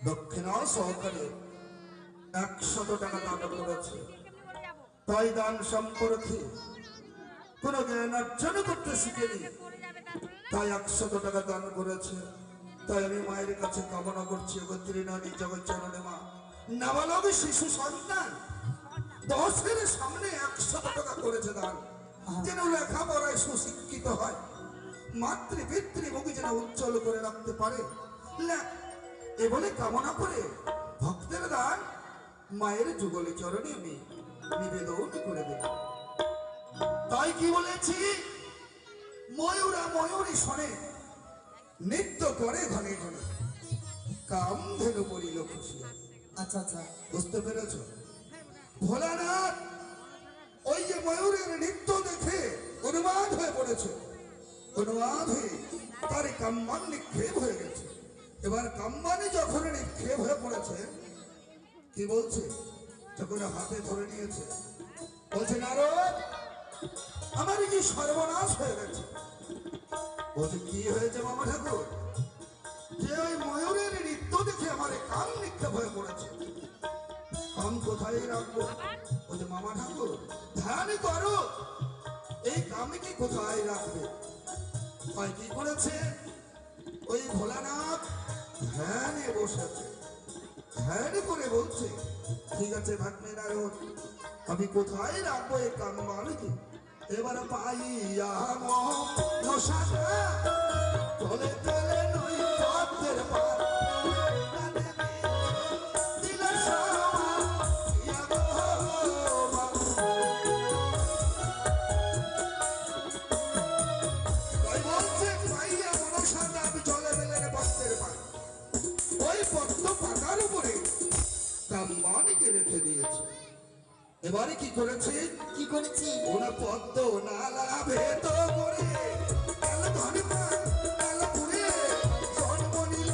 দক্ষিণা সহকারে 100 টাকা দান করেছে। তাই দান সম্পর্কে কোনো জ্ঞান অর্জন করতে শিখেনি, তাই 100 টাকা দান করেছে। তাই আমি মায়ের কাছে কামনা করছি, অবতীর্ণী জগৎ জননী মা, নাবালক শিশু সন্তান 10-এর সামনে 100 টাকা করেছে দান, যেন লেখাপড়ায় সুশিক্ষিত হয়, মাতৃ পিতৃভূমি যেন উজ্জ্বল করে রাখতে পারে, এ বলে কামনা করে ভক্তের দান মায়ের যুগলে চরণে আমি নিবেদন করে দেব। তাই কি বলেছি, ময়ূরা ময়ূরী শোনে, নৃত্য করে ঘনে ঘনে, কামধেনু পরিল খুশি। আচ্ছা আচ্ছা, বুঝতে পেরেছ? ভোলানাথ ওই যে ময়ূরের নৃত্য দেখে উন্মাদ হয়ে পড়েছে, উন্মাদ হয়ে তার কাম্মান নিক্ষেপ হয়ে গেছে। এবার কাম্মানে যখন নিক্ষেপ হয়ে পড়েছে, কি বলছে, যখন হাতে ধরে নিয়েছে, বলছে নারদ আমার কি সর্বনাশ হয়ে গেছে। বলছে কি হয়েছে মামা ঠাকুর? যে ওই ময়ূরের নৃত্য দেখে আমার কাম নিক্ষেপ হয়ে পড়েছে, কাম কোথায় রাখবো? বলছে মামা ঠাকুর ধ্যান করো, এই কামে কি কোথায় রাখবে? তাই কি করেছে, ওই ভোলানাথ ধ্যানে বসেছে, ধ্যান করে বলছে ঠিক আছে ভাগ্নে নারদ, আমি কোথায় রাখবো এই কামবাণীকে? এবার পাইয়া মশাটা চলে চলে নই পথের পার, রেখে দিয়েছে। এবারে কি করেছে, কি করেছি? ওনা পদ্ম নালা ভেদ করে জন্ম নিল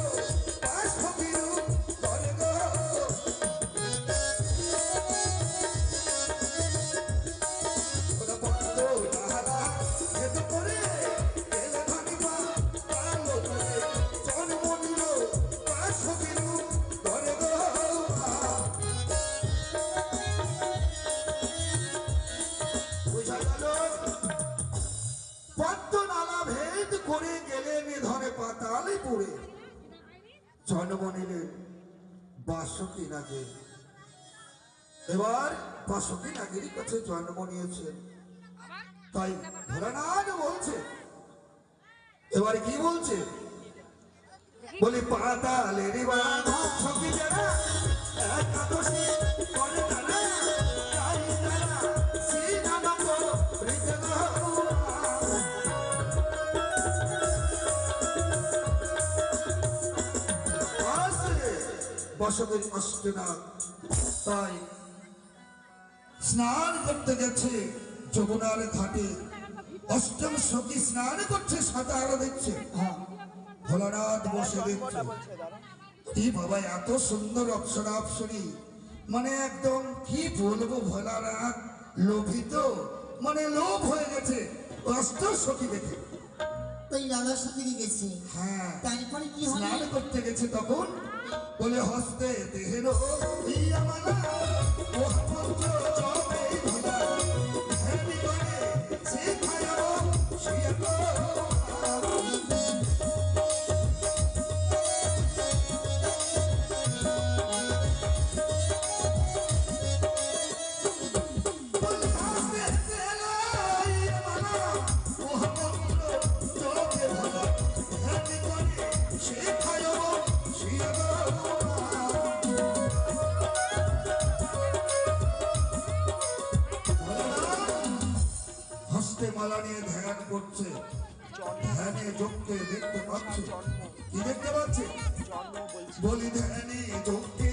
জন্ম নিলেন বাসুকী নাগের। এবার বাসুকী নাগের কাছে জন্ম নিয়েছেন। তাই ভোলানাথ বলছে, এবার কি বলছে, বলি পাতালের বাসুকী যারা একাদশী করে তারা, তাই তারা শ্রীরামক হৃদয় বসবের অষ্টনাথ। তাই স্নান করতে গেছে যমুনার ঘাটে, অষ্টম সখী স্নান করছে, সাঁতার দিচ্ছে, ভোলানাথ বসে দেখছে। কি বাবা এত সুন্দর অপ্সরা অপ্সরী, মানে একদম কি বলবো, ভোলানাথ লোভিত, মানে লোভ হয়ে গেছে অষ্ট সখী দেখে। ওই লালার সাথে গেছে, হ্যাঁ তারপরে কি হলো? স্নান করতে গেছে তখন বলে হস্তে দেহের ইয়ামালা মহামন্ত্র জপে ভোলা, ধ্যান করে শিখায়ো শিয়াকো। মালা নিয়ে ধ্যান করছে, ধ্যানে যোগকে দেখতে পাচ্ছে। কি দেখতে পাচ্ছে? বলি ধ্যানে যোগকে